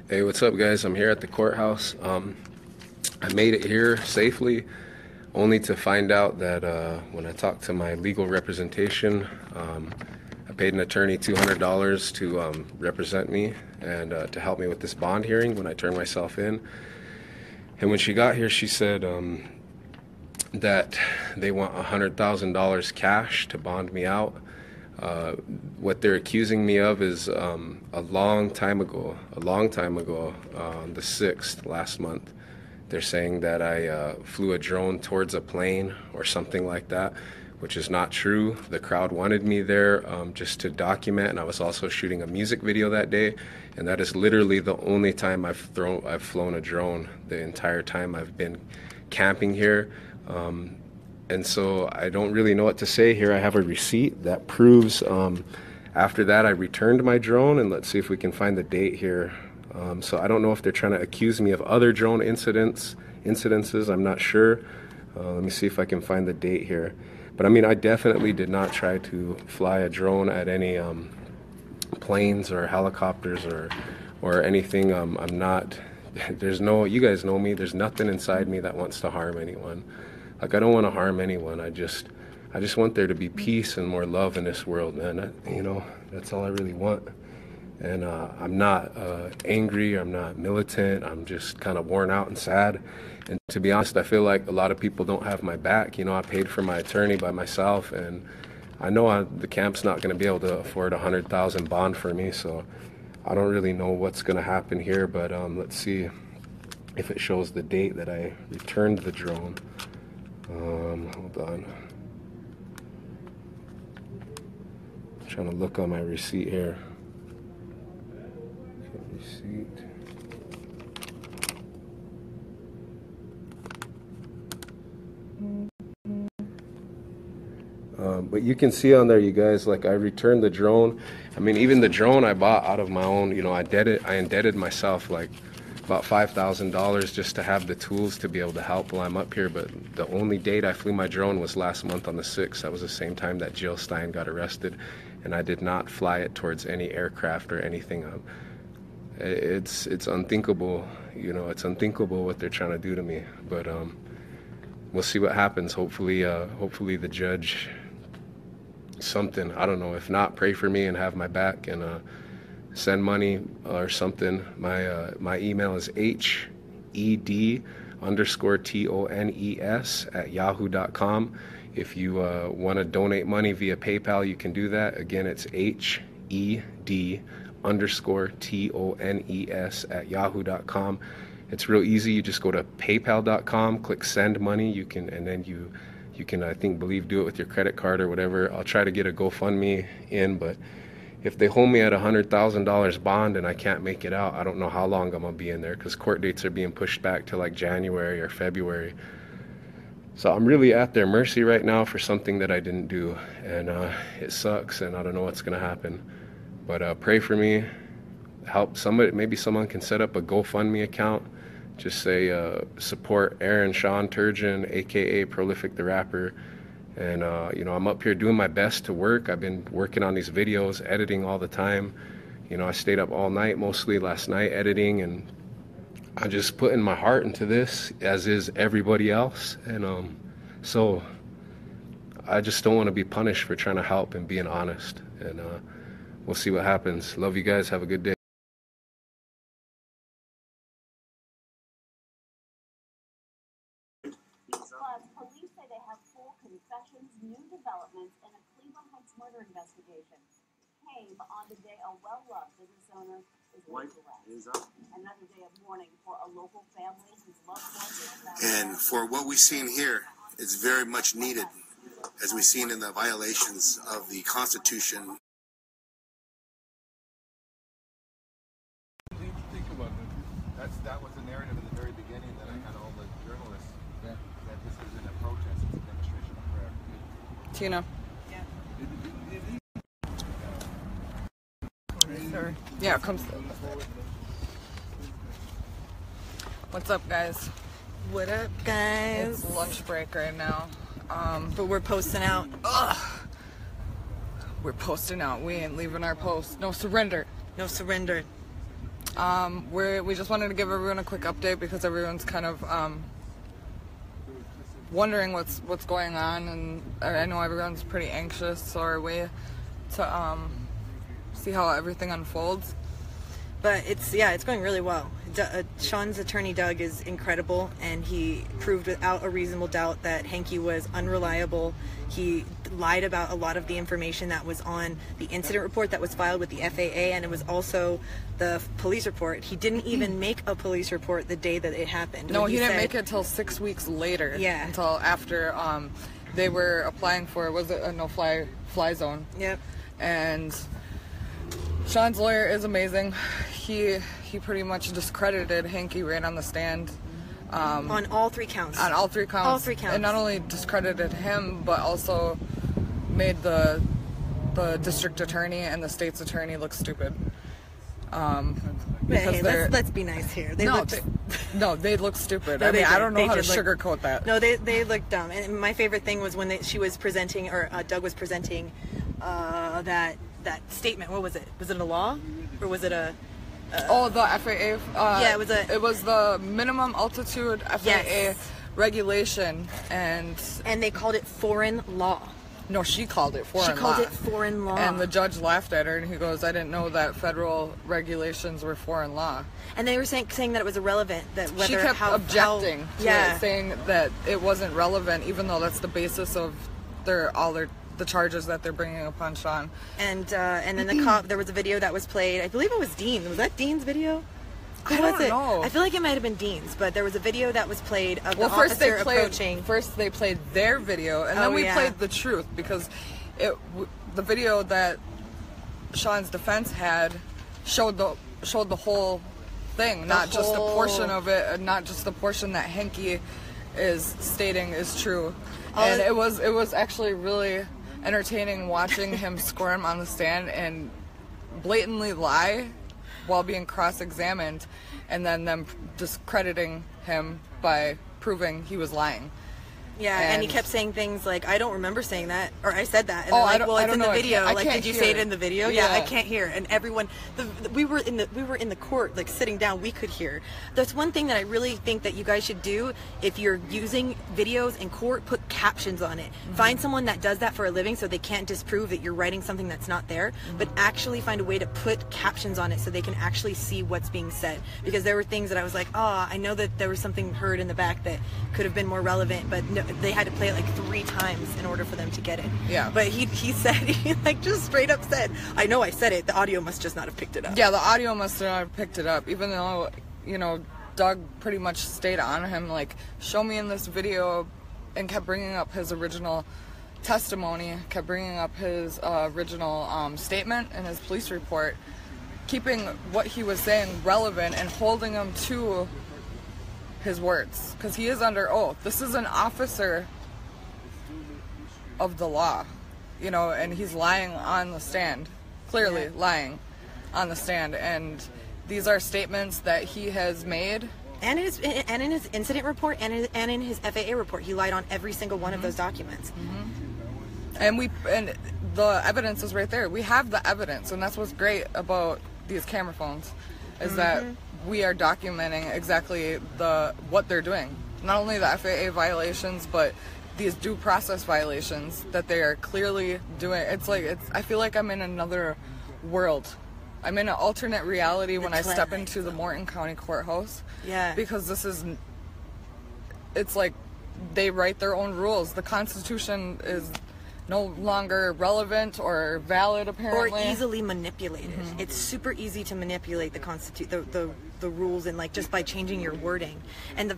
Hey, what's up, guys? I'm here at the courthouse. I made it here safely, only to find out that when I talked to my legal representation, I paid an attorney $200 to represent me and to help me with this bond hearing when I turned myself in. And when she got here, she said that they want $100,000 cash to bond me out. What they're accusing me of is a long time ago, on the 6th last month, they're saying that I flew a drone towards a plane or something like that, which is not true. The crowd wanted me there just to document, and I was also shooting a music video that day, and that is literally the only time I've flown a drone the entire time I've been camping here. And so I don't really know what to say here. I have a receipt that proves after that I returned my drone, and let's see if we can find the date here. So I don't know if they're trying to accuse me of other drone incidences. I'm not sure. Let me see if I can find the date here. But I mean, I definitely did not try to fly a drone at any planes or helicopters or anything. I'm not. There's no. You guys know me. There's nothing inside me that wants to harm anyone. Like, I don't want to harm anyone. I just want there to be peace and more love in this world, man. You know, that's all I really want. And I'm not angry. I'm not militant. I'm just kind of worn out and sad. And to be honest, I feel like a lot of people don't have my back. You know, I paid for my attorney by myself, and I know the camp's not going to be able to afford $100,000 bond for me. So I don't really know what's going to happen here. But let's see if it shows the date that I returned the drone. Hold on. I'm trying to look on my receipt here. Receipt. But you can see on there, you guys, like, I returned the drone. I mean, even the drone I bought out of my own, you know, I indebted myself like about $5,000 just to have the tools to be able to help while I'm up here. But the only date I flew my drone was last month on the 6th. That was the same time that Jill Stein got arrested, and I did not fly it towards any aircraft or anything. It's unthinkable, you know, it's unthinkable what they're trying to do to me. But we'll see what happens. Hopefully the judge, something, I don't know. If not, pray for me and have my back, and send money or something. My email is HED_TONES@yahoo.com. If you want to donate money via PayPal, you can do that. Again, it's HED_TONES@yahoo.com. It's real easy. You just go to paypal.com, click send money. You can, and then you can, I believe, do it with your credit card or whatever. I'll try to get a GoFundMe in, but if they hold me at $100,000 bond and I can't make it out, I don't know how long I'm gonna be in there, because court dates are being pushed back to like January or February. So I'm really at their mercy right now for something that I didn't do, and it sucks, and I don't know what's gonna happen. But pray for me, help somebody. Maybe someone can set up a GoFundMe account. Just say support Aaron Sean Turgeon, aka Prolific the Rapper. And you know, I'm up here doing my best to work. I've been working on these videos, editing all the time. You know, I stayed up all night, mostly last night, editing, and I'm just putting my heart into this, as is everybody else. And so I just don't want to be punished for trying to help and being honest. And we'll see what happens. Love you guys. Have a good day. Police say they have full confessions, new developments, and a Cleveland Heights murder investigation. Came on the day a well-loved business owner is laid to rest. Another day of mourning for a local family whose loved one was found. And for what we've seen here, it's very much needed, as we've seen in the violations of the Constitution. Think about it. That was the narrative in the very beginning that I had all the journalists, that this isn't a protest, it's a demonstration of prayer. Tina. Yeah. Yeah, come. What's up, guys? What up, guys? It's lunch break right now. But we're posting out. Ugh. We're posting out. We ain't leaving our post. No surrender. No surrender. We just wanted to give everyone a quick update because everyone's kind of wondering what's going on, and I know everyone's pretty anxious, so are we, to see how everything unfolds. But it's going really well. Sean's attorney Doug is incredible, and he proved without a reasonable doubt that Hanky was unreliable. He lied about a lot of the information that was on the incident report that was filed with the FAA, and it was also the police report. He didn't even make a police report the day that it happened. No, he didn't make it till 6 weeks later. Yeah. Until after they were applying for, was it a no-fly zone? Yep. And Sean's lawyer is amazing. He pretty much discredited Hanky right on the stand. On all 3 counts. On all 3 counts. All 3 counts. And not only discredited him, but also made the district attorney and the state's attorney look stupid. Hey, let's be nice here. They look stupid. No, I mean, I don't know how to sugarcoat that. No, they look dumb. And my favorite thing was when she was presenting, or Doug was presenting, that statement. What was it? Was it a law, or was it a? The FAA. Yeah, it was the minimum altitude FAA Yes. regulation, and they called it foreign law. No, she called it foreign law. She called it foreign law. And the judge laughed at her, and he goes, "I didn't know that federal regulations were foreign law." And they were saying that it was irrelevant. That whether She kept objecting to it, saying that it wasn't relevant, even though that's the basis of the charges that they're bringing upon Sean. And then the cop, there was a video that was played. I believe it was Dean. Was that Dean's video? I don't know. I feel like it might have been Dean's, but there was a video that was played of the officer approaching. First they played their video, and then we played the truth, because the video that Sean's defense had showed the whole thing, not just a portion of it, and not just the portion that Hanky is stating is true. And it was actually really entertaining watching him squirm on the stand and blatantly lie while being cross-examined, and then them discrediting him by proving he was lying. Yeah, and he kept saying things like, "I don't remember saying that," or "I said that." And I well, it's in the video. Like, did you say it in the video? Yeah, I can't hear. And everyone, we were in the court, like sitting down, we could hear. That's one thing that I really think that you guys should do if you're using videos in court. Put captions on it. Mm-hmm. Find someone that does that for a living, so they can't disprove that you're writing something that's not there. Mm-hmm. But actually find a way to put captions on it so they can actually see what's being said. Because there were things that I was like, I know that there was something heard in the back that could have been more relevant, but no, they had to play it like 3 times in order for them to get it. Yeah. But he said, he like just straight up said, "I know I said it, the audio must just not have picked it up." Yeah, the audio must not have picked it up, even though, Doug pretty much stayed on him, like, show me in this video, and kept bringing up his original testimony, kept bringing up his original statement and his police report, keeping what he was saying relevant and holding him to his words, because he is under oath. This is an officer of the law, and he's lying on the stand, clearly lying on the stand, and these are statements that he has made. And in his incident report and in his FAA report, he lied on every single one of those documents. And the evidence is right there. We have the evidence, and that's what's great about these camera phones, is that we are documenting exactly what they're doing. Not only the FAA violations, but these due process violations that they are clearly doing. I feel like I'm in another world. I'm in an alternate reality when I step into the Morton County Courthouse. Yeah. Because it's like they write their own rules. The Constitution is no longer relevant or valid, apparently. Or easily manipulated. It's super easy to manipulate the rules, and like just by changing your wording. And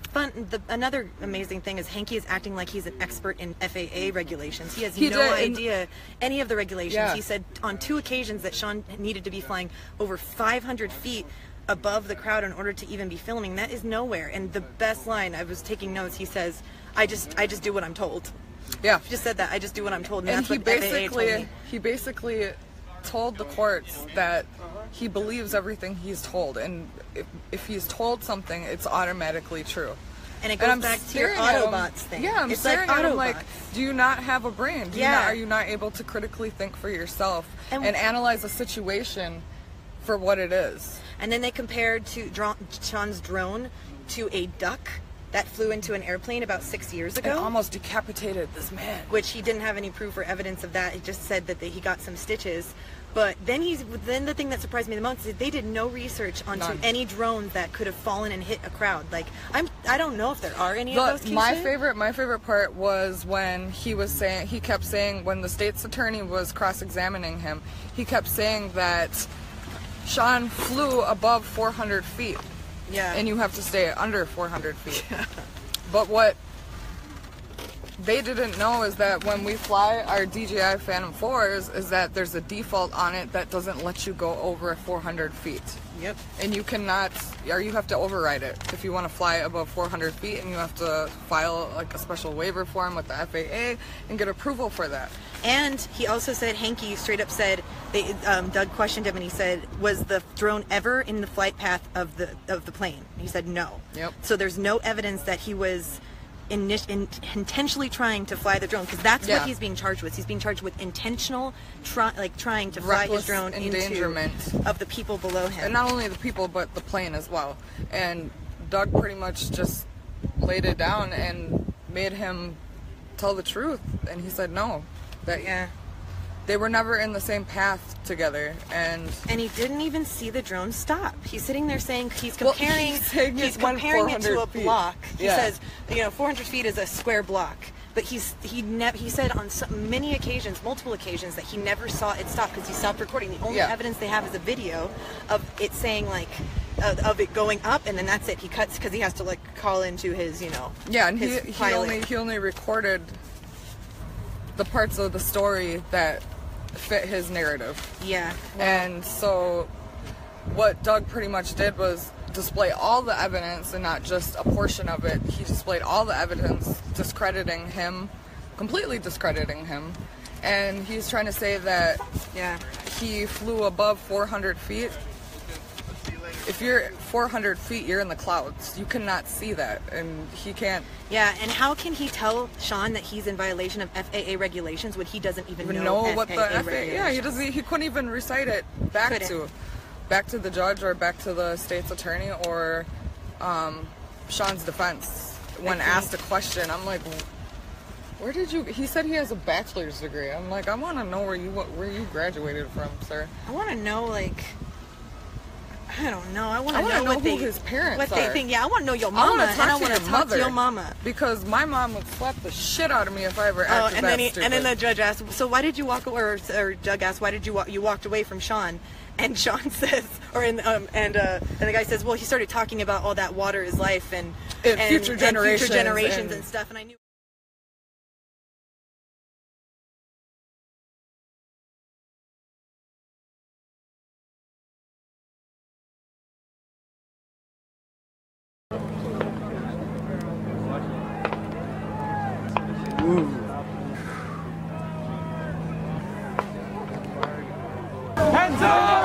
another amazing thing is Hanky is acting like he's an expert in FAA regulations. He has no idea any of the regulations. Yeah. He said on 2 occasions that Sean needed to be flying over 500 feet above the crowd in order to even be filming. That is nowhere. And the best line, I was taking notes, he says, I just do what I'm told. Yeah. He just said that, I just do what I'm told. And that's he what FAA told me. He basically told the courts that he believes everything he's told, and if he's told something, it's automatically true. And it goes back to your Autobots thing. Yeah, I'm staring at him like, do you not have a brain? Are you not able to critically think for yourself and analyze a situation for what it is. And then they compared Sean's drone to a duck that flew into an airplane about 6 years ago. And almost decapitated this man. Which he didn't have any proof or evidence of that. He just said that he got some stitches. But then the thing that surprised me the most is they did no research onto any drones that could have fallen and hit a crowd. Like I don't know if there are any of those cases. My favorite part was when he kept saying when the state's attorney was cross-examining him, he kept saying that Sean flew above 400 feet. Yeah. And you have to stay under 400 feet. Yeah. But what they didn't know is that when we fly our DJI Phantom 4s is that there's a default on it that doesn't let you go over 400 feet. Yep. And you cannot, or you have to override it if you want to fly above 400 feet, and you have to file like a special waiver form with the FAA and get approval for that. And he also said, Hanky straight up said, Doug questioned him and he said, was the drone ever in the flight path of the plane? And he said no. Yep. So there's no evidence that he was intentionally trying to fly the drone, because that's what he's being charged with. He's being charged with intentional trying to fly his drone endangerment of the people below him. And not only the people, but the plane as well. And Doug pretty much just laid it down and made him tell the truth. And he said no. That they were never in the same path together, and he didn't even see the drone stop. He's sitting there saying he's comparing it to a block. He says, 400 feet is a square block. But he said on many occasions, multiple occasions, that he never saw it stop because he stopped recording. The only evidence they have is a video of it saying of it going up, and then that's it. He cuts because he has to call into his and he only recorded the parts of the story that fit his narrative. Yeah. And so what Doug pretty much did was display all the evidence and not just a portion of it. He displayed all the evidence, discrediting him, completely discrediting him. And he's trying to say that he flew above 400 feet. If you're 400 feet, you're in the clouds. You cannot see that, and he can't. Yeah, and how can he tell Sean that he's in violation of FAA regulations when he doesn't even know what the FAA? Yeah, he doesn't. He couldn't even recite it back to the judge or back to the state's attorney or Sean's defense when asked a question. I'm like, where did you? He said he has a bachelor's degree. I'm like, I want to know where you graduated from, sir. I want to know I don't know. I want to know who his parents are. They think. Yeah, I want to know your mama. I want to talk to your mama. Because my mom would slap the shit out of me if I ever acted that stupid. And then the judge asked, so why did you walk away? Or Doug asked, why did you walked away from Sean? And Sean says, and the guy says, well, he started talking about all that water is life and future generations and stuff. And I knew. Hands up!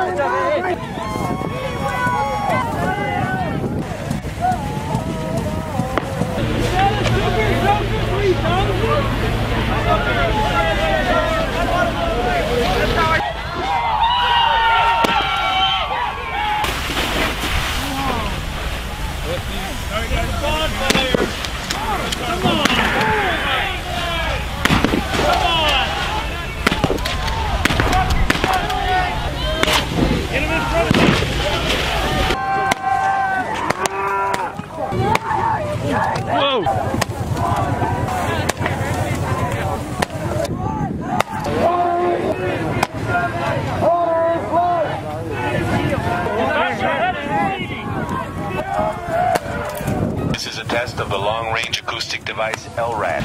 This is a test of the long-range acoustic device LRAD.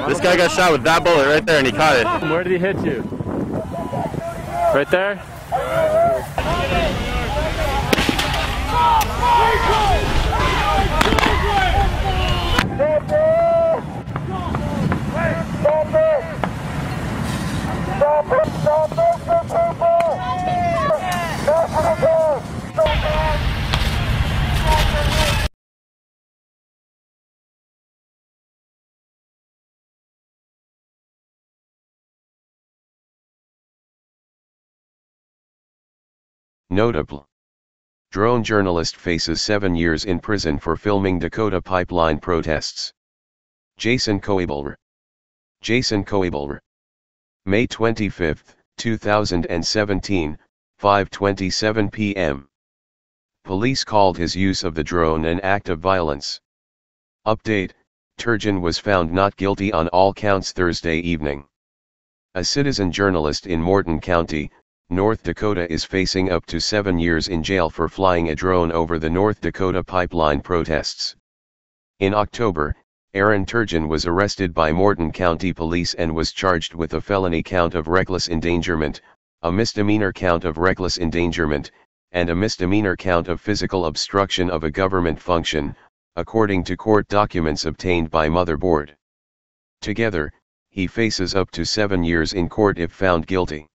This guy got shot with that bullet right there and he caught it. Where did he hit you? Right there? Notable. Drone journalist faces 7 years in prison for filming Dakota pipeline protests. Jason COPWATCH. Jason COPWATCH. May 25, 2017, 5:27 p.m. Police called his use of the drone an act of violence. Update: Turgeon was found not guilty on all counts Thursday evening. A citizen journalist in Morton County, North Dakota is facing up to 7 years in jail for flying a drone over the North Dakota pipeline protests. In October, Aaron Turgeon was arrested by Morton County Police and was charged with a felony count of reckless endangerment, a misdemeanor count of reckless endangerment, and a misdemeanor count of physical obstruction of a government function, according to court documents obtained by Motherboard. Together, he faces up to 7 years in court if found guilty.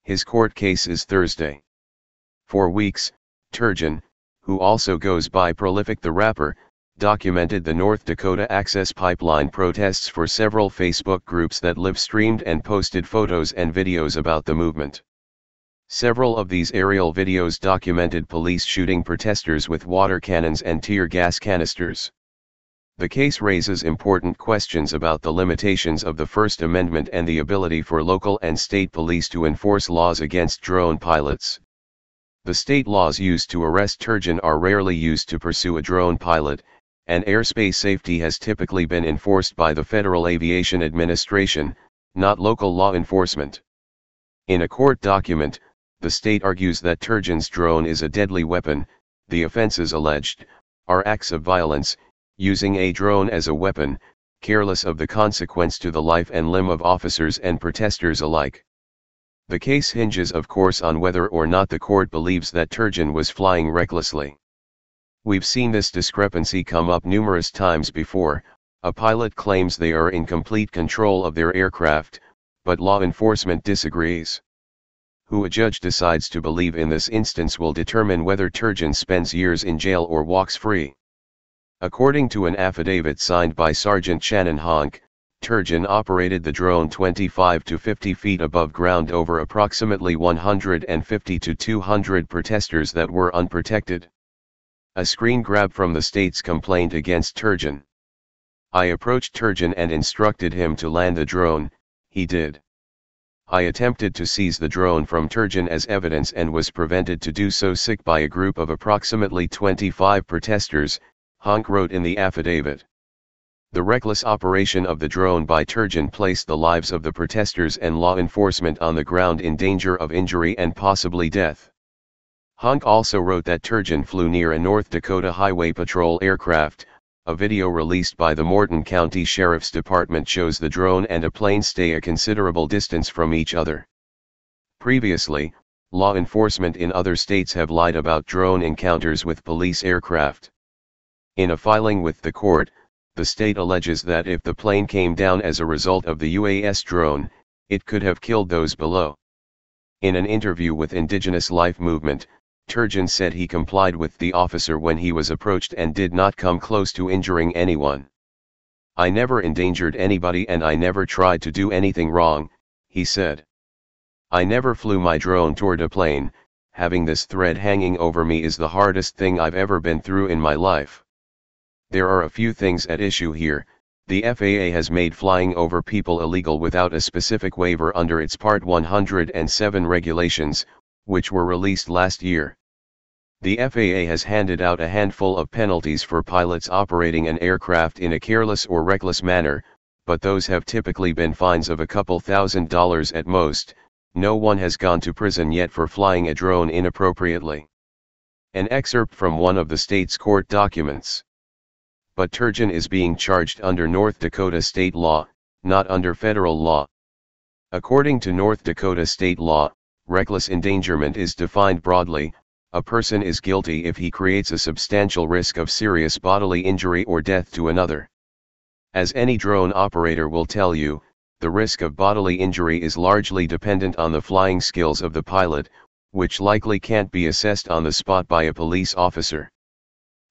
His court case is Thursday. For weeks, Turgeon, who also goes by Prolific the Rapper, documented the North Dakota Access Pipeline protests for several Facebook groups that live-streamed and posted photos and videos about the movement. Several of these aerial videos documented police shooting protesters with water cannons and tear gas canisters. The case raises important questions about the limitations of the First Amendment and the ability for local and state police to enforce laws against drone pilots. The state laws used to arrest Turgeon are rarely used to pursue a drone pilot, and airspace safety has typically been enforced by the Federal Aviation Administration, not local law enforcement. In a court document, the state argues that Turgeon's drone is a deadly weapon. The offenses alleged are acts of violence, using a drone as a weapon, careless of the consequence to the life and limb of officers and protesters alike. The case hinges of course on whether or not the court believes that Turgeon was flying recklessly. We've seen this discrepancy come up numerous times before. A pilot claims they are in complete control of their aircraft, but law enforcement disagrees. Who a judge decides to believe in this instance will determine whether Turgeon spends years in jail or walks free. According to an affidavit signed by Sergeant Shannon Honk, Turgeon operated the drone 25 to 50 feet above ground over approximately 150 to 200 protesters that were unprotected. A screen grab from the state's complaint against Turgeon. I approached Turgeon and instructed him to land the drone. He did. I attempted to seize the drone from Turgeon as evidence and was prevented to do so by a group of approximately 25 protesters, Honk wrote in the affidavit. The reckless operation of the drone by Turgeon placed the lives of the protesters and law enforcement on the ground in danger of injury and possibly death. Honk also wrote that Turgeon flew near a North Dakota Highway Patrol aircraft. A video released by the Morton County Sheriff's Department shows the drone and a plane stay a considerable distance from each other. Previously, law enforcement in other states have lied about drone encounters with police aircraft. In a filing with the court, the state alleges that if the plane came down as a result of the UAS drone, it could have killed those below. In an interview with Indigenous Life Movement, Turgeon said he complied with the officer when he was approached and did not come close to injuring anyone. I never endangered anybody and I never tried to do anything wrong, he said. I never flew my drone toward a plane. Having this threat hanging over me is the hardest thing I've ever been through in my life. There are a few things at issue here. The FAA has made flying over people illegal without a specific waiver under its Part 107 regulations, which were released last year. The FAA has handed out a handful of penalties for pilots operating an aircraft in a careless or reckless manner, but those have typically been fines of a couple $1,000s at most. No one has gone to prison yet for flying a drone inappropriately. An excerpt from one of the state's court documents. But Turgeon is being charged under North Dakota state law, not under federal law. According to North Dakota state law, reckless endangerment is defined broadly. A person is guilty if he creates a substantial risk of serious bodily injury or death to another. As any drone operator will tell you, the risk of bodily injury is largely dependent on the flying skills of the pilot, which likely can't be assessed on the spot by a police officer.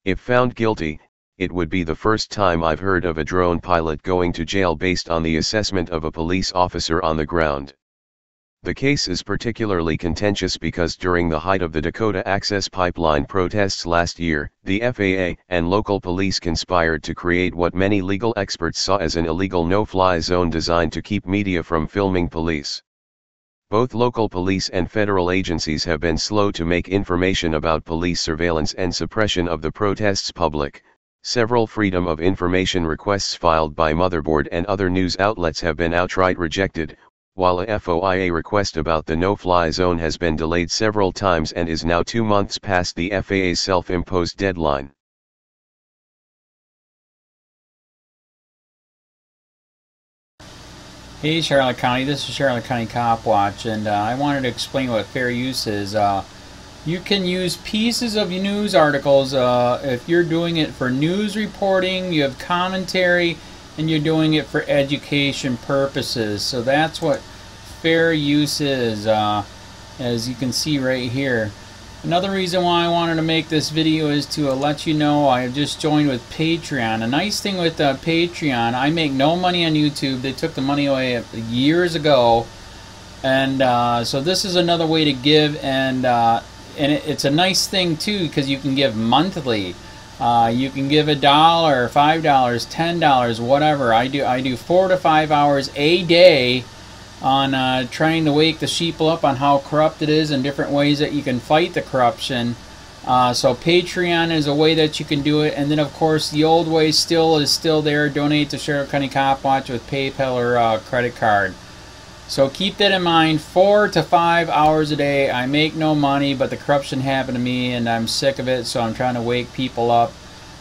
If found guilty, it would be the first time I've heard of a drone pilot going to jail based on the assessment of a police officer on the ground. The case is particularly contentious because during the height of the Dakota Access Pipeline protests last year, the FAA and local police conspired to create what many legal experts saw as an illegal no-fly zone designed to keep media from filming police. Both local police and federal agencies have been slow to make information about police surveillance and suppression of the protests public. Several Freedom of Information requests filed by Motherboard and other news outlets have been outright rejected, while a FOIA request about the no-fly zone has been delayed several times and is now 2 months past the FAA's self-imposed deadline. Hey Charlotte County, this is Charlotte County COPWATCH, and I wanted to explain what fair use is. You can use pieces of news articles if you're doing it for news reporting, you have commentary, and you're doing it for education purposes. So that's what fair use is, as you can see right here. Another reason why I wanted to make this video is to let you know I just joined with Patreon. A nice thing with Patreon, I make no money on YouTube. They took the money away years ago, and so this is another way to give, and it's a nice thing too because you can give monthly. You can give $1, $5, $10, whatever. I do 4 to 5 hours a day on trying to wake the sheeple up on how corrupt it is and different ways that you can fight the corruption. So Patreon is a way that you can do it, and then of course the old way is still there. Donate to Charlotte County COPWATCH with PayPal or credit card. So keep that in mind. 4 to 5 hours a day. I make no money, but the corruption happened to me and I'm sick of it, so I'm trying to wake people up.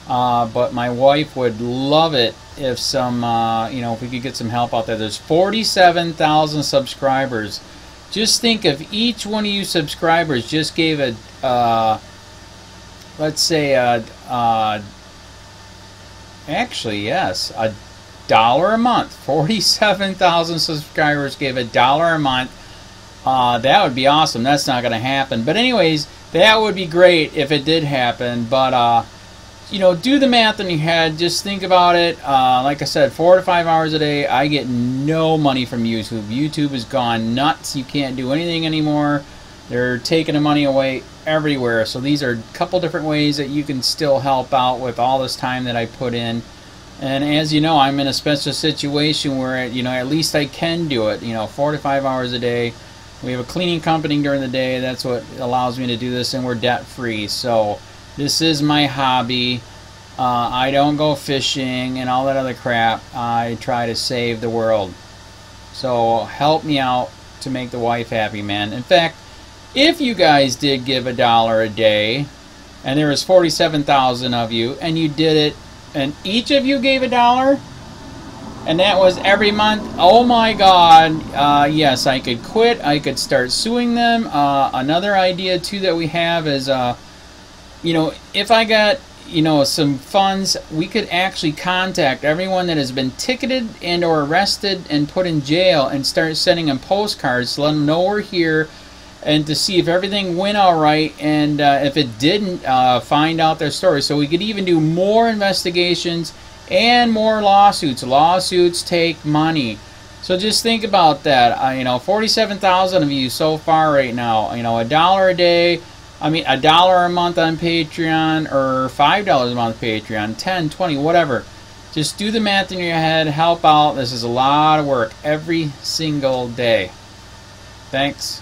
But my wife would love it if if we could get some help out there. There's 47,000 subscribers. Just think if each one of you subscribers just gave let's say actually yes, $1 a month. 47,000 subscribers gave $1 a month. That would be awesome. That's not going to happen. But anyways, that would be great if it did happen. But do the math in your head. Just think about it. Like I said, 4 to 5 hours a day. I get no money from YouTube. YouTube has gone nuts. You can't do anything anymore. They're taking the money away everywhere. So these are a couple different ways that you can still help out with all this time that I put in. And as you know, I'm in a special situation where, at least I can do it, 4 to 5 hours a day. We have a cleaning company during the day. That's what allows me to do this, and we're debt-free. So this is my hobby. I don't go fishing and all that other crap. I try to save the world. So help me out to make the wife happy, man. In fact, if you guys did give $1 a day, and there was 47,000 of you, and you did it, and each of you gave $1, and that was every month, oh my God, yes, I could quit. I could start suing them. Another idea too that we have is, if I got, some funds, we could actually contact everyone that has been ticketed and or arrested and put in jail and start sending them postcards to let them know we're here, and to see if everything went all right, and if it didn't, find out their story. So we could even do more investigations and more lawsuits. Lawsuits take money. So just think about that. 47,000 of you so far right now. $1 a day. $1 a month on Patreon, or $5 a month Patreon, 10, 20, whatever. Just do the math in your head. Help out. This is a lot of work every single day. Thanks.